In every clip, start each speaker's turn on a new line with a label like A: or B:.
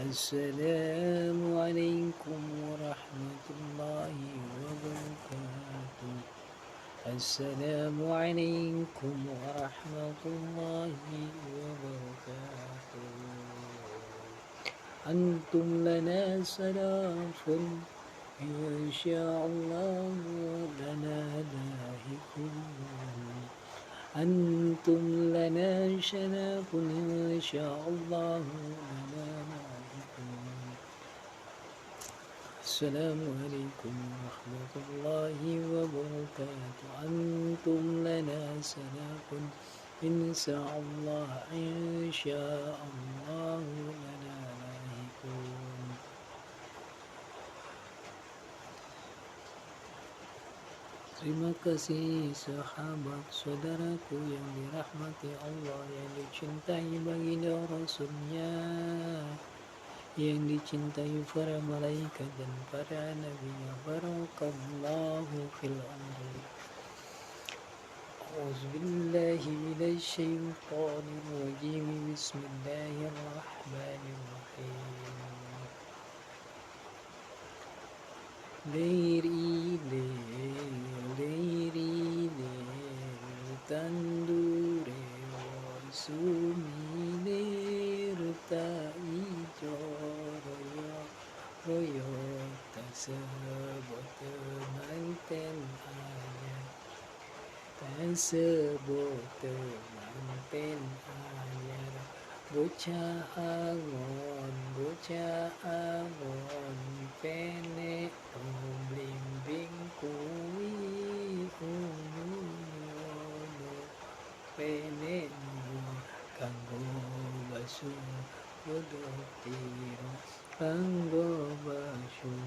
A: السلام عليكم ورحمة الله وبركاته. السلام عليكم ورحمة الله وبركاته. أنتم لنا سلاف إن شاء الله لنا لاهقون. أنتم لنا شناف إن شاء الله لنا لاهقون. السلام عليكم ورحمة الله وبركاته. أنتم لنا سلاف إن شاء الله لنا لاهقون. Terima kasih sahabat saudaraku yang dirahmati Allah, yang dicintai baginda Rasulnya, yang dicintai para malaikat dan para nabinya. Barakallahu fil amri. A'udzubillahi minasyaitonir rajim. Bismillahirrahmanirrahim. Leiri tandure sumine ijo royo tasebut manten ayat bocah angon pene blimbing kuwi unono pene kanggo basuh dodotiro kanggo basuh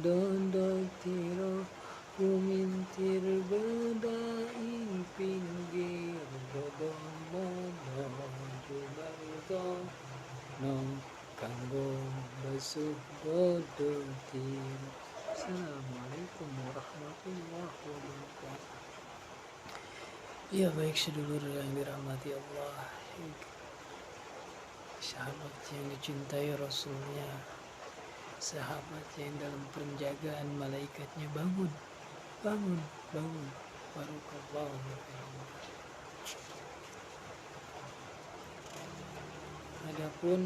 A: dodotiro kumintir bedaing pinggir dodon jubarto no kanggo basuh dodotiro. Assalamualaikum warahmatullahi wabarakatuh. Ya, baik sedulur yang dirahmati Allah, sahabat yang dicintai Rasulnya, sahabat yang dalam penjagaan malaikatnya, bangun. Barakallahu fikum. Adapun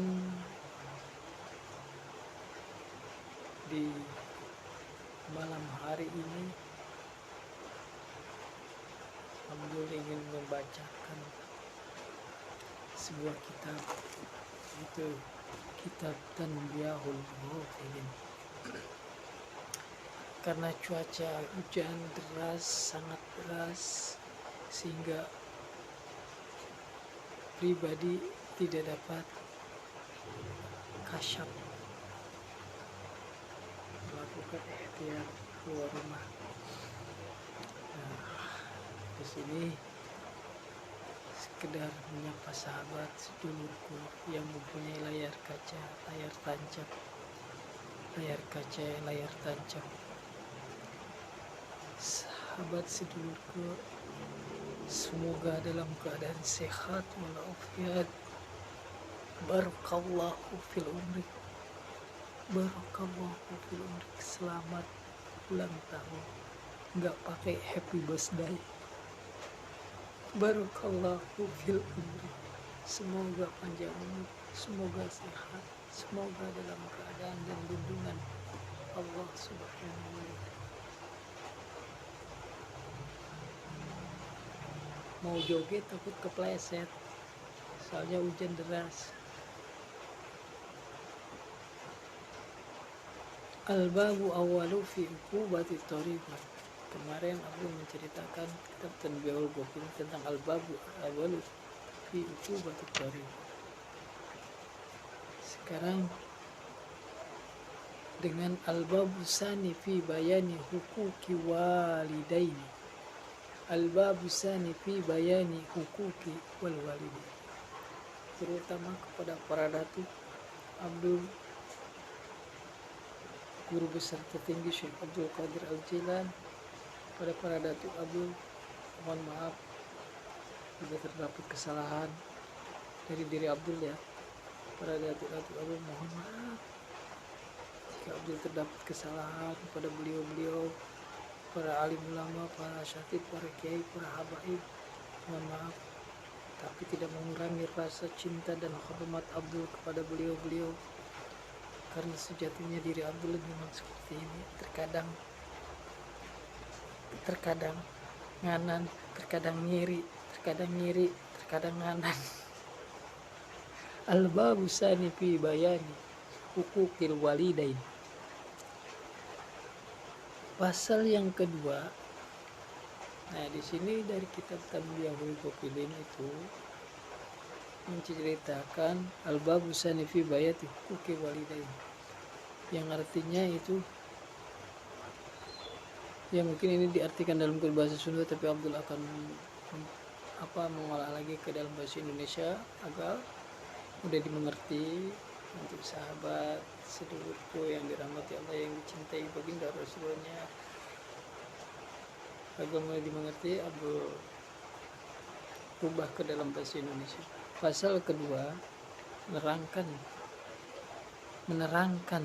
A: di malam hari ini Abdul ingin membacakan sebuah kitab, itu kitab Tanbihul Mu'minin. Karena cuaca hujan deras, sangat deras, sehingga pribadi tidak dapat kasyaf melakukan ikhtiar keluar rumah. Di sini sekedar menyapa sahabat sedulurku yang mempunyai layar tancap. Sahabat sedulurku, semoga dalam keadaan sehat walafiat. Barakallahu fil umri. Selamat ulang tahun, nggak pakai happy birthday. Barakallahu fil umri. Semoga panjang umur, semoga sehat, semoga dalam keadaan dan lindungan Allah Subhanahu wa ta'ala. Mau joget takut kepleset, soalnya hujan deras. Al-babu awalu fi uqubati thariqah. Kemarin aku menceritakan kitab Tanbihul Mu'minin tentang al-babu awalu fi uqubati thariqah. Sekarang dengan al-babu sani fi bayani huquqi walidaini. Al-babu sani fi bayani huquqi wal walidaini. Terutama kepada para datuk Abdul, guru besar tertinggi Syekh Abdul Qadir Al-Jilan, pada para datuk Abdul, mohon maaf jika terdapat kesalahan dari diri Abdul ya, para datuk-datuk Abdul mohon maaf jika Abdul terdapat kesalahan pada beliau-beliau, para alim ulama, para syatib, para kiai, para habaib, mohon maaf, tapi tidak mengurangi rasa cinta dan hormat Abdul kepada beliau-beliau, karena sejatinya diri Abdul memang seperti ini. Terkadang nganan, terkadang ngiri, terkadang nganan. Al-babu sani fi bayani hukukil walidain. Pasal yang kedua. Nah, di sini dari kitab Tanbihul Ghafilin itu menceritakan al-babu sani fi bayati hukukil walidain. Yang artinya itu ya mungkin ini diartikan dalam bahasa Sunda, tapi Abdul akan mengolah lagi ke dalam bahasa Indonesia agar mudah dimengerti untuk sahabat sedulurku yang dirahmati Allah, yang dicintai baginda Rasulnya, agar mudah dimengerti. Abdul rubah ke dalam bahasa Indonesia. Pasal kedua menerangkan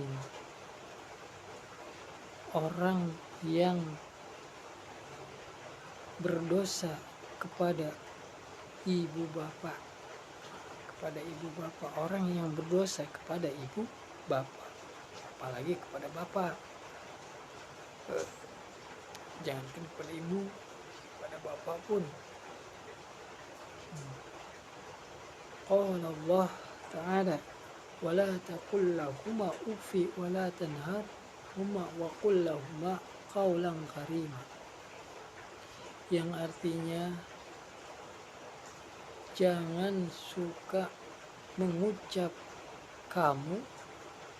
A: orang yang berdosa kepada ibu bapak, orang yang berdosa kepada ibu bapak, apalagi kepada bapak, jangankan kepada ibu, kepada bapak pun. Qala Allah Ta'ala wala taqul lahuma uffi wala tanharhuma wa qul lahuma qawlan karima, yang artinya jangan suka mengucap kamu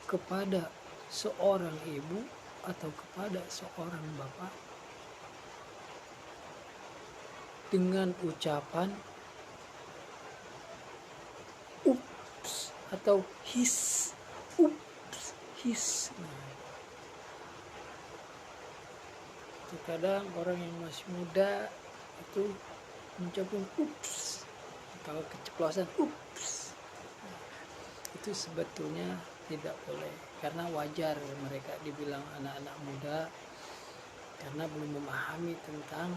A: kepada seorang ibu atau kepada seorang bapak dengan ucapan ups atau his. Terkadang orang yang masih muda itu mengucapkan ups, kalau keceplosan ups, itu sebetulnya tidak boleh, karena wajar mereka dibilang anak-anak muda karena belum memahami tentang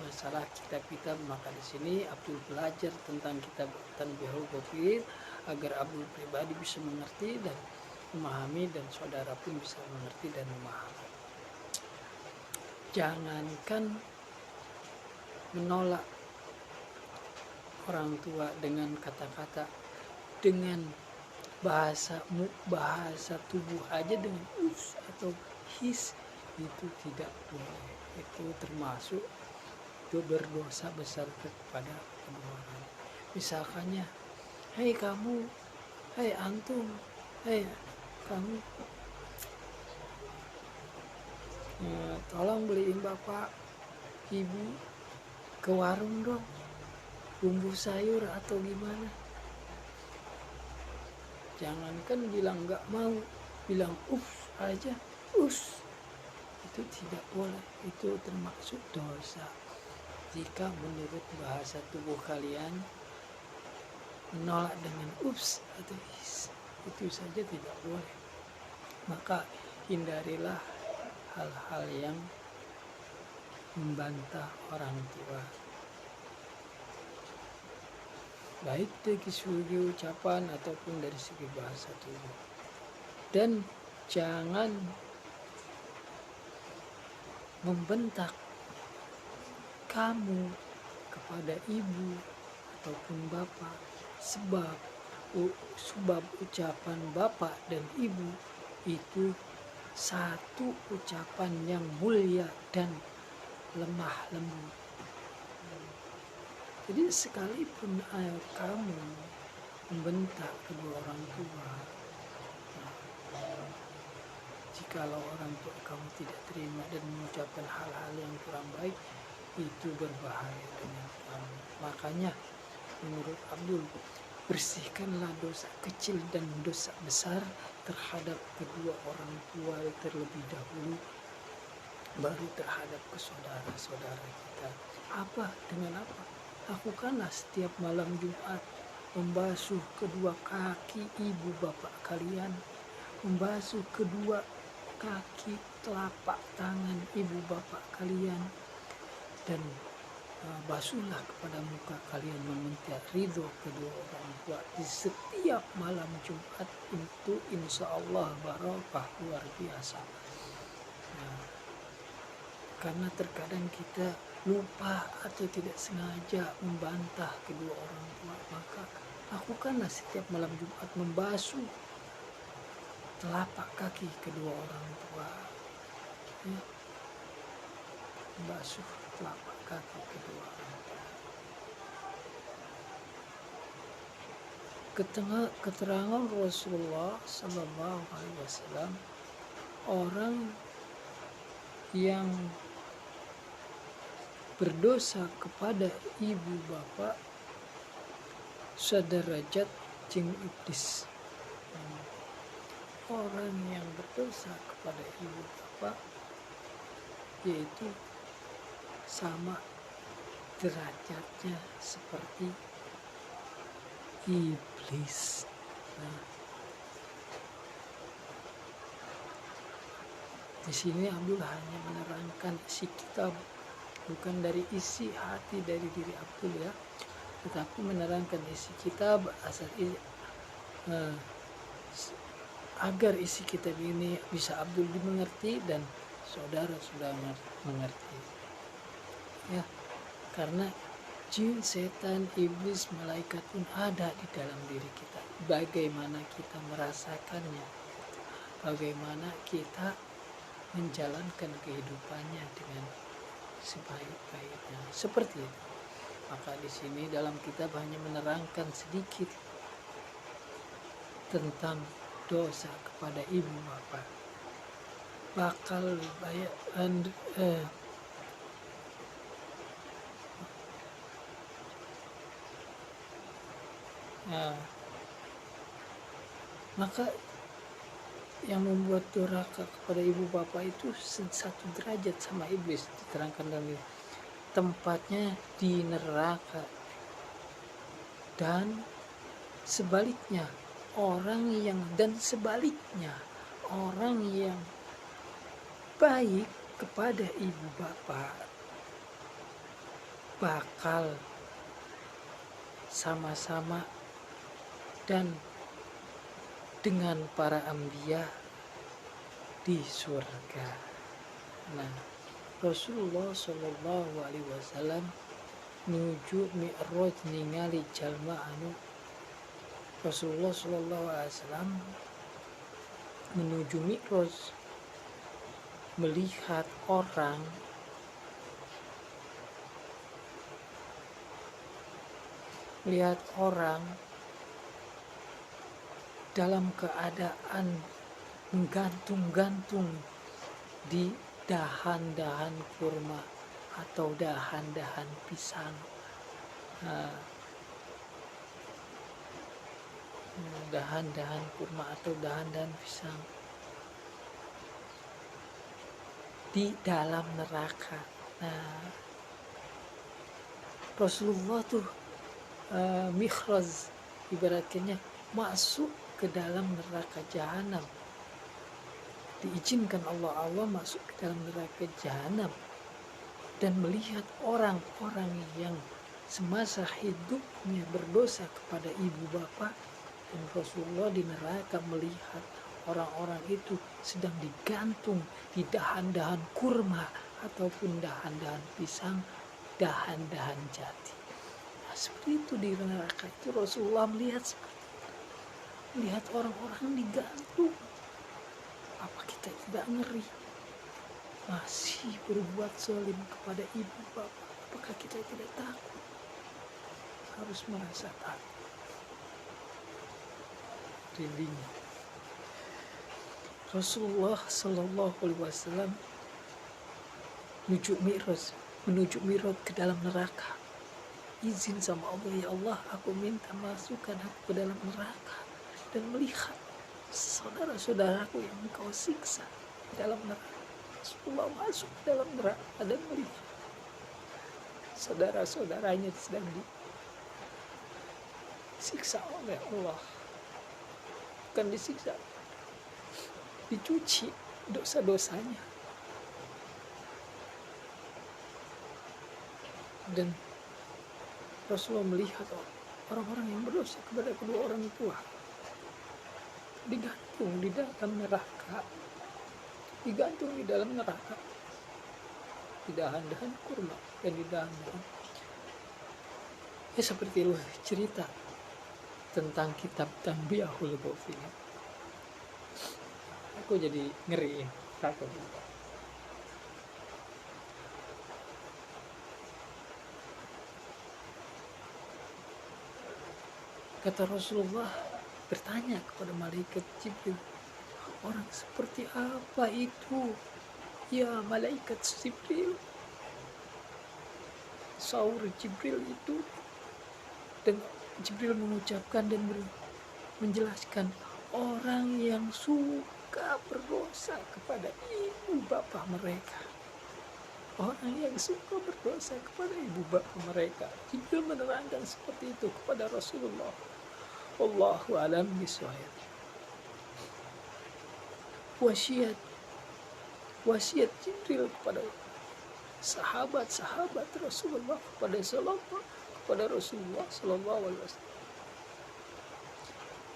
A: masalah kitab-kitab. Maka di sini Abdul belajar tentang kitab Tanbihul Ghafilin agar Abdul pribadi bisa mengerti dan memahami, dan saudara pun bisa mengerti dan memahami. Jangankan menolak orang tua dengan kata-kata, dengan bahasa tubuh aja, dengan us atau his, itu tidak boleh. Itu termasuk itu berdosa besar kepada kedua orang. Misalkannya, hei kamu, hei antum, hei kamu, tolong beliin bapak ibu ke warung dong bumbu sayur atau gimana. Jangankan bilang nggak mau, bilang aja, itu tidak boleh. Itu termasuk dosa. Jika menurut bahasa tubuh kalian menolak dengan atau his, itu saja tidak boleh. Maka hindarilah hal-hal yang membantah orang tua, baik dari segi ucapan ataupun dari segi bahasa tubuh. Dan jangan membentak kamu kepada ibu ataupun bapak, sebab ucapan bapak dan ibu itu satu ucapan yang mulia dan lemah lembut. Jadi sekalipun kamu membentak kedua orang tua, jikalau orang tua kamu tidak terima dan mengucapkan hal-hal yang kurang baik, itu berbahaya dengan kamu. Makanya menurut Abdul, bersihkanlah dosa kecil dan dosa besar terhadap kedua orang tua terlebih dahulu, baru terhadap saudara-saudara kita. Dengan apa? lakukanlah setiap malam Jumat, membasuh kedua kaki ibu bapak kalian, membasuh kedua kaki telapak tangan ibu bapak kalian, dan basuhlah kepada muka kalian meminta ridho kedua orang tua di setiap malam Jumat. Itu insya Allah barokah luar biasa. Nah, karena terkadang kita lupa atau tidak sengaja membantah kedua orang tua, maka lakukanlah setiap malam Jumat membasuh telapak kaki kedua orang tua, ya. Membasuh telapak kaki kedua orang tua. Keterangan Rasulullah Sallallahu Alaihi Wasallam, orang yang berdosa kepada ibu bapak sederajat jeung iblis. Orang yang berdosa kepada ibu bapak yaitu sama derajatnya seperti iblis. Nah, di sini Abdul hanya menerangkan isi kitab, bukan dari isi hati dari diri Abdul, ya, tetapi menerangkan isi kitab asal agar isi kitab ini bisa Abdul dimengerti dan saudara sudah mengerti, ya. Karena jin, setan, iblis, malaikat pun ada di dalam diri kita. Bagaimana kita merasakannya, bagaimana kita menjalankan kehidupannya dengan sebaik-baiknya, seperti itu. Maka di sini dalam kitab hanya menerangkan sedikit tentang dosa kepada ibu bapak. Bakal banyak maka yang membuat durhaka kepada ibu bapak itu satu derajat sama iblis, diterangkan dalam ini. Tempatnya di neraka. Dan sebaliknya orang yang baik kepada ibu bapak bakal sama-sama dan dengan para anbiya di surga. Nah, Rasulullah Shallallahu Alaihi Wasallam menuju Mi'raj ningali jalma anu Rasulullah Shallallahu Alaihi Wasallam menuju Mi'raj melihat orang dalam keadaan menggantung-gantung di dahan-dahan kurma atau dahan-dahan pisang. Dahan-dahan kurma atau dahan-dahan pisang di dalam neraka. Nah, Rasulullah tuh mikhraj, ibaratnya masuk ke dalam neraka jahanam, diizinkan Allah masuk ke dalam neraka jahanam dan melihat orang-orang yang semasa hidupnya berdosa kepada ibu bapak. Dan Rasulullah di neraka melihat orang-orang itu sedang digantung di dahan-dahan kurma ataupun dahan-dahan pisang, dahan-dahan jati. Nah, seperti itu di neraka itu Rasulullah melihat orang-orang digantung. Apa kita tidak ngeri? Masih berbuat zalim kepada ibu bapak, apakah kita tidak takut? Harus merasa takut. Rilling. Rasulullah Shallallahu Alaihi Wasallam menuju Mi'raj ke dalam neraka. Izin sama Allah, ya Allah, aku minta masukkan aku ke dalam neraka dan melihat saudara-saudaraku yang engkau siksa di dalam neraka. Rasulullah masuk ke dalam neraka dan melihat saudara-saudaranya sedang disiksa oleh Allah. Bukan disiksa, dicuci dosa-dosanya. Dan Rasulullah melihat orang-orang yang berdosa kepada kedua orang tua digantung di dalam neraka, di dahan-dahan kurma dan di dahan-dahan. Ya seperti lu cerita tentang kitab Tanbihul Ghafilin. Aku jadi ngeri, takut. Kata Rasulullah bertanya kepada malaikat Jibril, orang seperti apa itu ya malaikat Jibril? Saur Jibril itu, dan Jibril mengucapkan dan menjelaskan, orang yang suka berdosa kepada ibu bapak mereka. Orang yang suka berdosa kepada ibu bapak mereka. Jibril menerangkan seperti itu kepada Rasulullah. Wallahu a'lam bishawab. Wasiat Jibril kepada sahabat-sahabat Rasulullah, kepada Rasulullah sallallahu alaihi wasallam,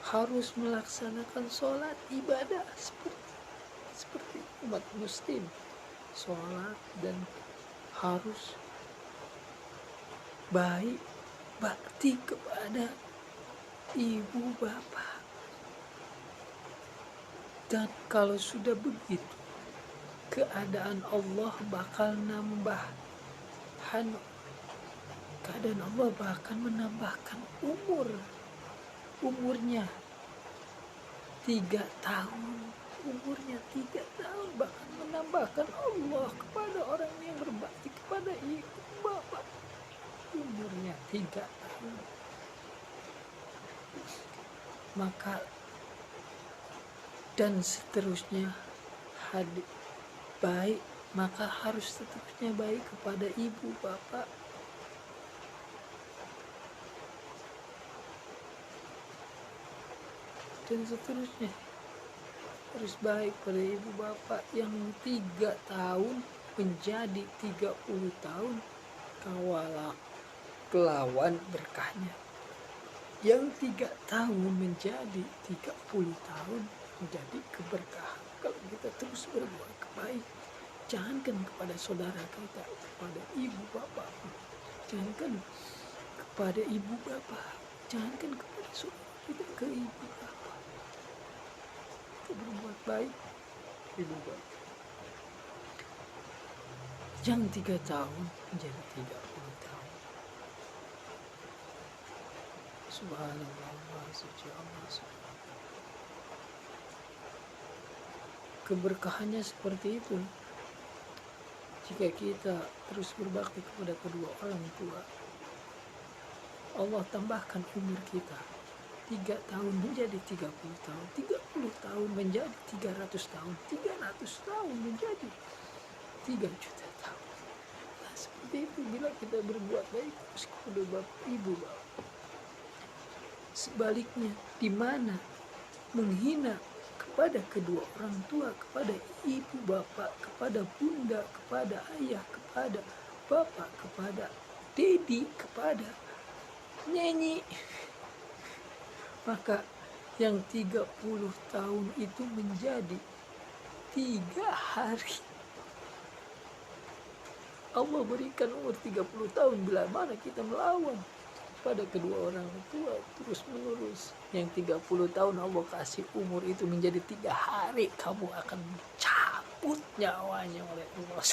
A: harus melaksanakan sholat ibadah seperti umat muslim, sholat, dan harus baik bakti kepada ibu bapak. Dan kalau sudah begitu, keadaan Allah bakal menambahkan umurnya 3 tahun. Umurnya 3 tahun bahkan menambahkan Allah kepada orang yang berbakti kepada ibu bapak. Umurnya 3 tahun. Maka dan seterusnya baik, maka harus seterusnya baik kepada ibu bapak. Dan seterusnya harus baik pada ibu bapak. Yang 3 tahun menjadi 30 tahun, kelawan berkahnya. Yang 3 tahun menjadi 30 tahun menjadi keberkahan. Kalau kita terus berbuat baik, jangankan kepada saudara kita, kepada ibu bapak, jangankan kepada ibu bapak, jangankan kepada saudara kita, ke ibu bapak, kita berbuat baik ibu bapak. Yang 3 tahun menjadi 30 tahun. Subhanallah, suci Allah. Keberkahannya seperti itu. Jika kita terus berbakti kepada kedua orang tua, Allah tambahkan umur kita 3 tahun menjadi 30 tahun, 30 tahun menjadi 300 tahun, 300 tahun menjadi 3 juta tahun. Nah, seperti itu bila kita berbuat baik terus kepada bapak ibu bapak. Sebaliknya, di mana menghina kepada kedua orang tua, kepada ibu bapak, kepada bunda, kepada ayah, kepada bapak, kepada dedi, kepada nyanyi, maka yang 30 tahun itu menjadi 3 hari. Allah berikan umur 30 tahun bila mana kita melawan pada kedua orang tua terus menerus. Yang 30 tahun Allah kasih umur itu menjadi 3 hari, kamu akan cabut nyawanya oleh Allah.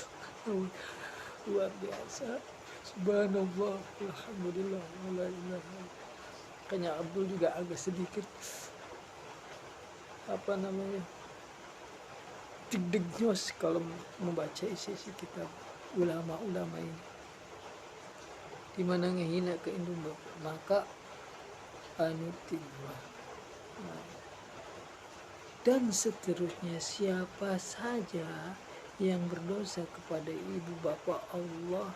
A: Luar biasa. Subhanallah, alhamdulillah, la ilaha illallah. Kayaknya Abdul juga agak sedikit deg-degnyos kalau membaca isi kitab ulama-ulama ini, di mana ngehina ke indung bapak, maka anutillah. Dan seterusnya, siapa saja yang berdosa kepada ibu bapak, Allah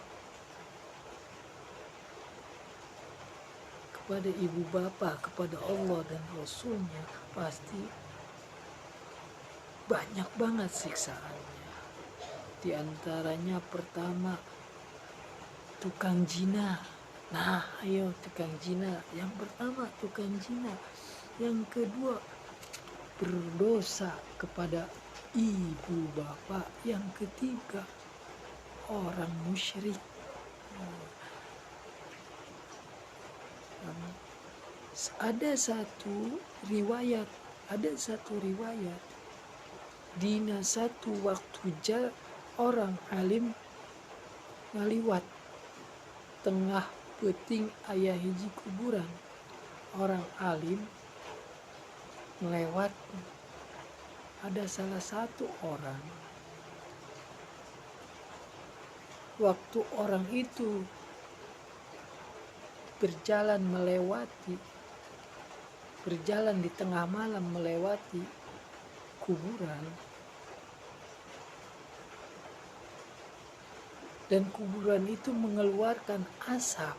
A: kepada ibu bapak, kepada Allah dan Rasulnya, pasti banyak banget siksaannya. Di antaranya pertama, tukang zina. Nah, ayo tukang zina. Yang pertama tukang zina. Yang kedua, berdosa kepada ibu bapak. Yang ketiga, orang musyrik. Ada satu riwayat dina satu waktu orang alim ngaliwat tengah peting ayah hiji kuburan. Orang alim melewat, ada salah satu orang, waktu orang itu berjalan di tengah malam melewati kuburan, dan kuburan itu mengeluarkan asap.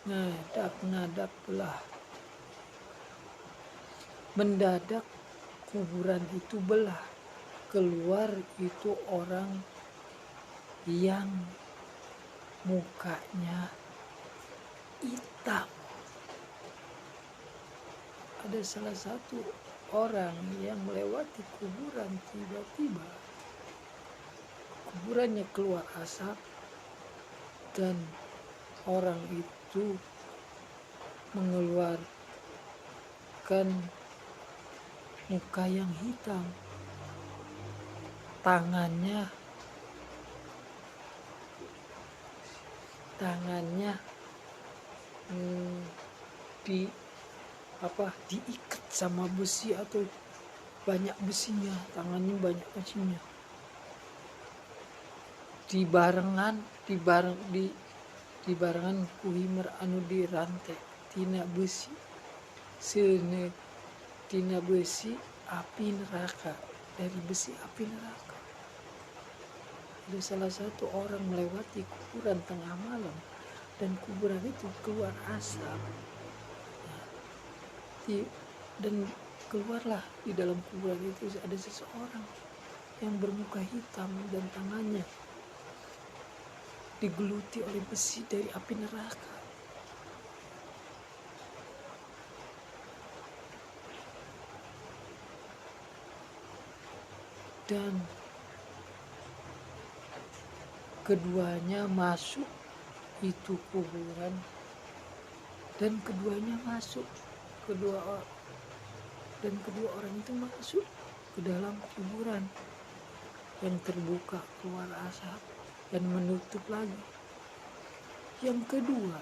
A: Ngadap belah. Mendadak kuburan itu belah. Keluar itu orang yang mukanya hitam. Ada salah satu orang yang melewati kuburan, tiba-tiba kuburannya keluar asap dan orang itu mengeluarkan muka yang hitam. Tangannya diikat sama besi atau banyak besinya, tangannya banyak besinya. Dibarengan kuhimer anu dirantai tina besi tina besi api neraka, dari besi api neraka. Ada salah satu orang melewati kuburan tengah malam dan kuburan itu keluar asap. Dan keluarlah di dalam kuburan itu ada seseorang yang bermuka hitam dan tangannya digeluti oleh besi dari api neraka. Dan keduanya masuk itu kuburan, dan kedua orang itu masuk ke dalam kuburan yang terbuka, keluar asap dan menutup lagi. Yang kedua,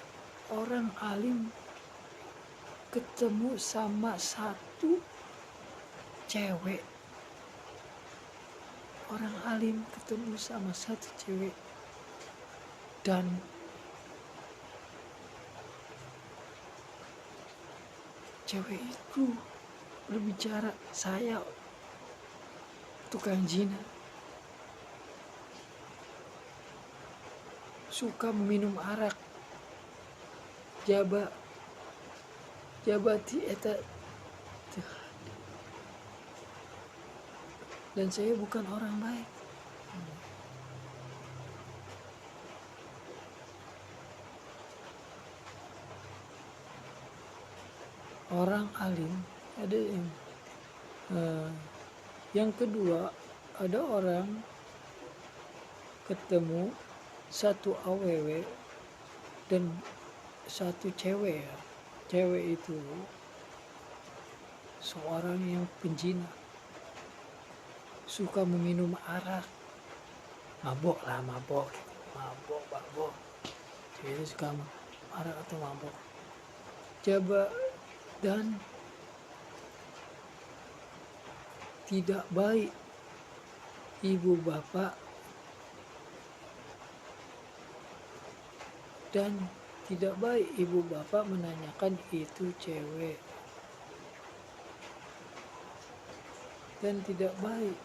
A: orang alim ketemu sama satu cewek. Orang alim ketemu sama satu cewek dan cewek itu berbicara, saya tukang zina, suka minum arak, jabati eta, dan saya bukan orang baik. Orang alim ada yang kedua, ada orang ketemu satu awewe dan satu cewek. Cewek itu seorang yang penjina, suka meminum arak, mabok. Cewek itu suka arak atau mabok. Dan tidak baik ibu bapak menanyakan itu cewek, dan tidak baik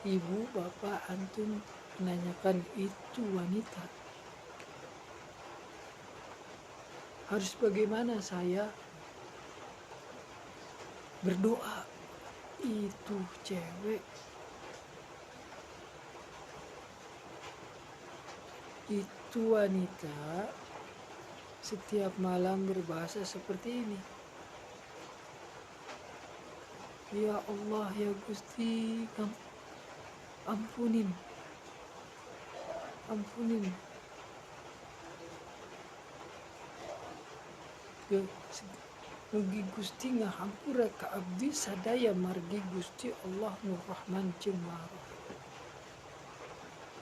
A: ibu bapak antum menanyakan itu wanita. Harus bagaimana saya berdoa? Itu cewek, itu wanita setiap malam berbahasa seperti ini. Ya Allah, ya Gusti, ampunin mugi Gusti ngahampura ka abdi sadaya margi Gusti Allah Nur Rahman jeung Maha.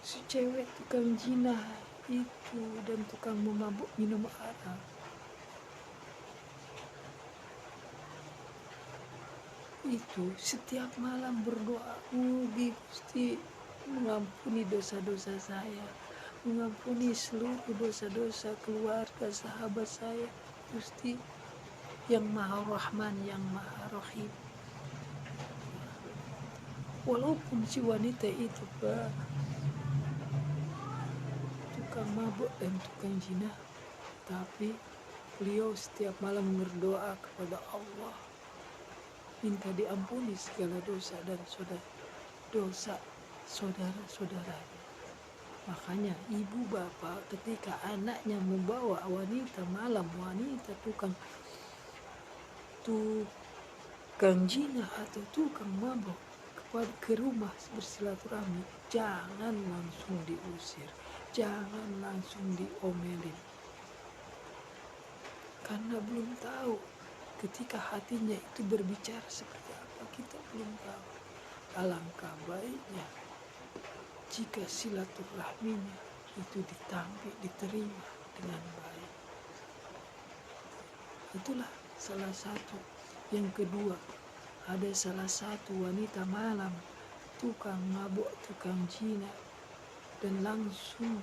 A: Si cewek tukang zina itu dan tukang memabuk minum arak itu setiap malam berdoa, mugi Gusti mengampuni dosa-dosa saya, mengampuni seluruh dosa-dosa keluarga sahabat saya, Gusti yang Maha Rahman, yang Maha Rahim. Walaupun si wanita itu tukang mabuk dan tukang zina, tapi beliau setiap malam berdoa kepada Allah, minta diampuni segala dosa dan dosa saudara-saudaranya. Makanya ibu bapak ketika anaknya membawa wanita malam, wanita tukang zina atau tukang mabuk ke rumah bersilaturahmi, jangan langsung diusir, jangan langsung diomelin, karena belum tahu ketika hatinya itu berbicara seperti apa, kita belum tahu. Alangkah baiknya jika silaturahminya itu diterima dengan baik. Itulah salah satu. Yang kedua, ada salah satu wanita malam tukang mabuk, tukang zina, dan langsung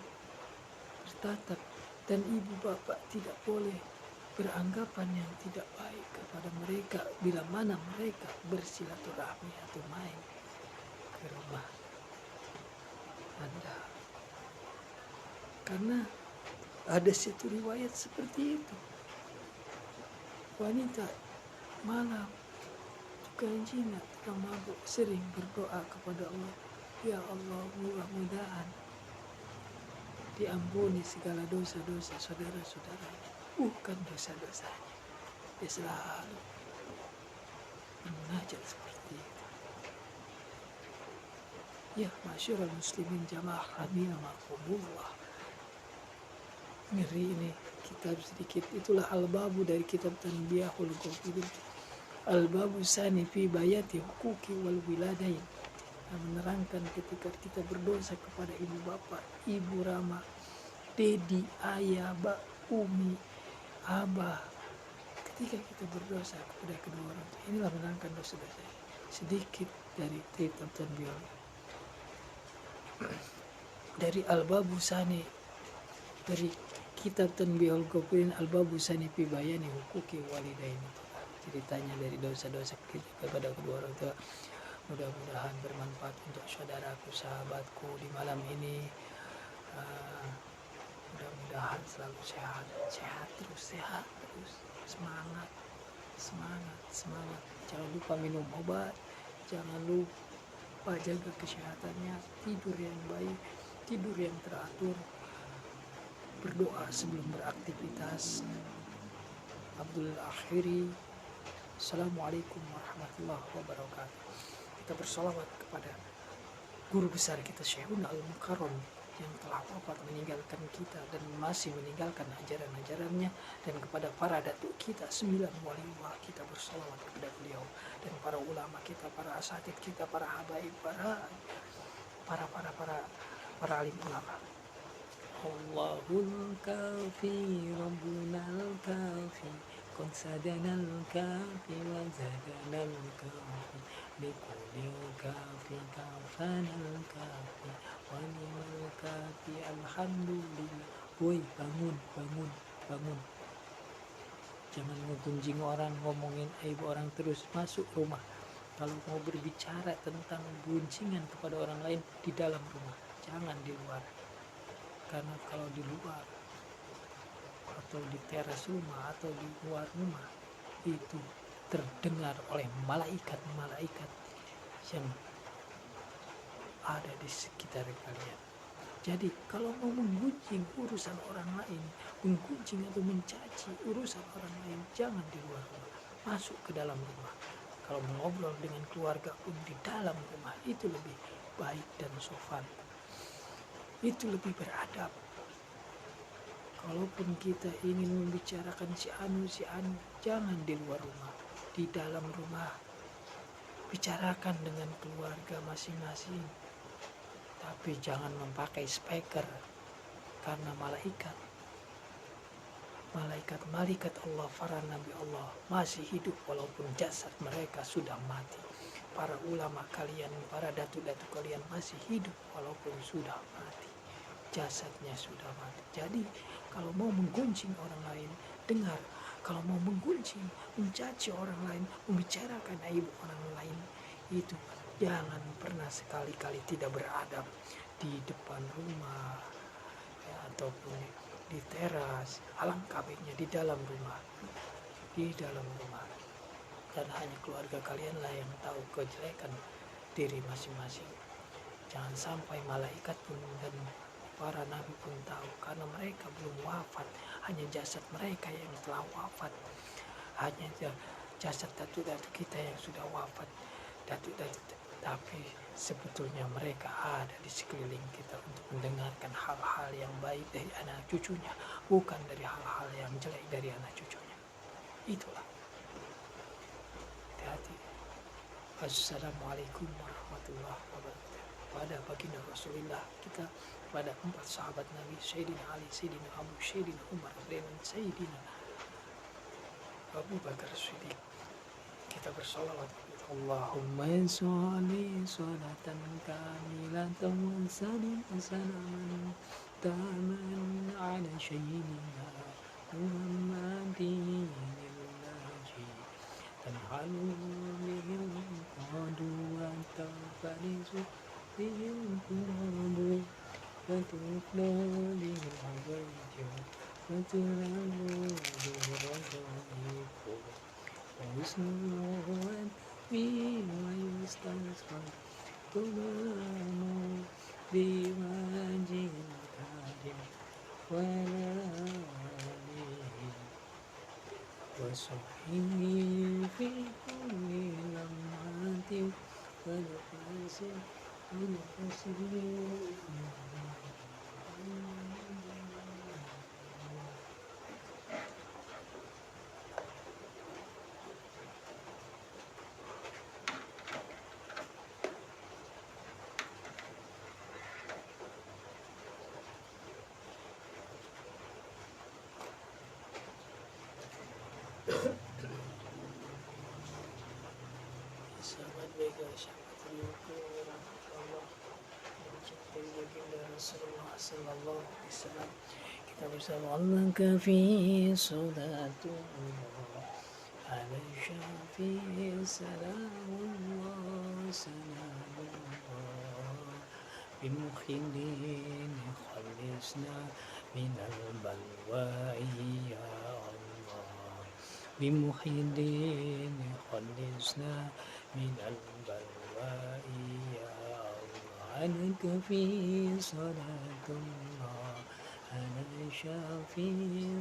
A: bertatap, dan ibu bapak tidak boleh beranggapan yang tidak baik kepada mereka bila mana mereka bersilaturahmi atau main ke rumah Anda. Karena ada satu riwayat seperti itu. Wanita malam tukang zina, tukang mabuk sering berdoa kepada Allah, ya Allah, mudah-mudahan diampuni segala dosa-dosa saudara-saudaranya, bukan dosa-dosanya. Dia selalu menajat seperti itu. Ya, masyarul muslimin jamaah rahimah makumullah. Ngeri ini kitab sedikit. Itulah al-babu dari kitab Tanbihul Ghafilin. Al-babu sani fi bayati hukuki wal wiladain. Menerangkan ketika kita berdosa kepada ibu bapak, ibu rama, dedi, ayah, umi, abah. Ketika kita berdosa kepada kedua orang tua, inilah menerangkan dosa-dosa. Sedikit dari kitab Tanbihul. Dari al-babu sani, dari kitab Tanbihul Ghafilin, al-babu sani fi bayani hukuki walidain. Ceritanya dari dosa-dosa kita kepada kedua orang tua. Mudah-mudahan bermanfaat untuk saudaraku, sahabatku di malam ini. Mudah-mudahan selalu sehat terus, semangat. Jangan lupa minum obat, jangan lupa jaga kesehatannya, tidur yang baik, tidur yang teratur, berdoa sebelum beraktivitas. Abdul Akhiri. Assalamualaikum warahmatullahi wabarakatuh. Kita bersolawat kepada guru besar kita Syekhuna Al-Mukarram yang telah wafat meninggalkan kita dan masih meninggalkan ajaran-ajarannya, dan kepada para datuk kita 9 waliullah, kita bersolawat kepada beliau, dan para ulama kita, para asatid kita, para habaib, para alim ulama. Allahul kafi rabbunal kafi qad sadanal kafi wa zadanal kafi likulil kafi kafanal kafi wa ni'mal kafi alhamdulillah. Woi, bangun. Jangan ngegunjing orang, ngomongin aib orang terus. Masuk rumah. Kalau mau berbicara tentang guncingan kepada orang lain di dalam rumah, jangan di luar. Karena kalau di luar atau di teras rumah atau di luar rumah itu terdengar oleh malaikat-malaikat yang ada di sekitar kalian. Jadi kalau mau menggunjing urusan orang lain, menggunjing atau mencaci urusan orang lain, jangan di luar rumah, masuk ke dalam rumah. Kalau mengobrol dengan keluarga pun di dalam rumah, itu lebih baik dan sopan, itu lebih beradab. Kalaupun kita ingin membicarakan si anu, jangan di luar rumah, di dalam rumah. Bicarakan dengan keluarga masing-masing, tapi jangan memakai speaker, karena malaikat Allah, para nabi Allah masih hidup walaupun jasad mereka sudah mati. Para ulama kalian, para datu-datu kalian masih hidup walaupun sudah mati, jasadnya sudah mati. Jadi kalau mau menggunjing orang lain, dengar. Kalau mau menggunjing, mencaci orang lain, membicarakan aib orang lain, itu jangan pernah sekali-kali tidak beradab di depan rumah, ya, ataupun di teras. Alangkah baiknya di dalam rumah, dan hanya keluarga kalianlah yang tahu kejelekan diri masing-masing. Jangan sampai malaikat pun dan para nabi pun tahu, karena mereka belum wafat, hanya jasad mereka yang telah wafat, hanya jasad datu-datu kita yang sudah wafat, tapi sebetulnya mereka ada di sekeliling kita untuk mendengarkan hal-hal yang baik dari anak cucunya, bukan dari hal-hal yang jelek dari anak cucunya. Itulah. Hati-hati. Assalamualaikum warahmatullahi wabarakatuh. Pada baginda Rasulullah kita, pada 4 sahabat Nabi, Sayyidina Ali, Sayyidina Abu, Sayyidina Umar, dan Sayyidina Abu Bakar Siddiq, kita bersolawat. Allahumma sholli sholatan kamilatan wa sallim salaman taman ala sayyidina Muhammadin al-Naji tanhalu bihim qadu wa tafarisu bihim qadu wa tukla bihim hawaiju wa tulalu bihim rajaiku wa isnuwan wa yustasqal tulamu biwajin karim walalihi wa sahbihi fi kulli lamhatin wa nafasin wa nafasin. Sahabat baik, sahabat Allah, mencintai baginda Rasulullah Sallallahu Alaihi Wasallam, kita bersama Allah kafi salatullah ala syafi salamullah salamullah bimukhilin khalisna minal balwa'i ya Allah bimukhilin khalisna minal balwa'i ya Allah anaka fi salatullah ala syafi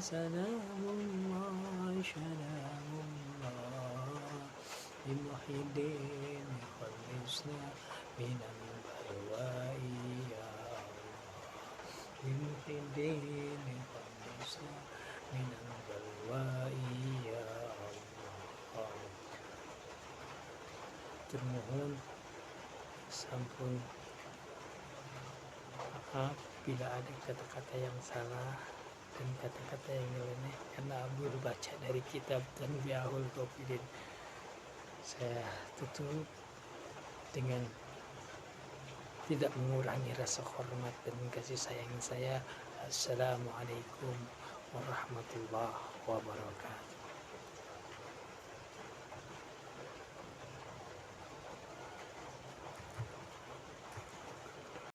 A: salamullah salamullah bimukhilin khalisna minal balwa'i ya Allah bimukhilin khalisna minal balwa'i ya Allah. Termohon sampun maaf bila ada kata-kata yang salah dan kata-kata yang nyeleneh, karena Abu baca dari kitab Tanbihul Ghafilin. Saya tutup dengan tidak mengurangi rasa hormat dan kasih sayang saya. Assalamualaikum warahmatullahi wabarakatuh.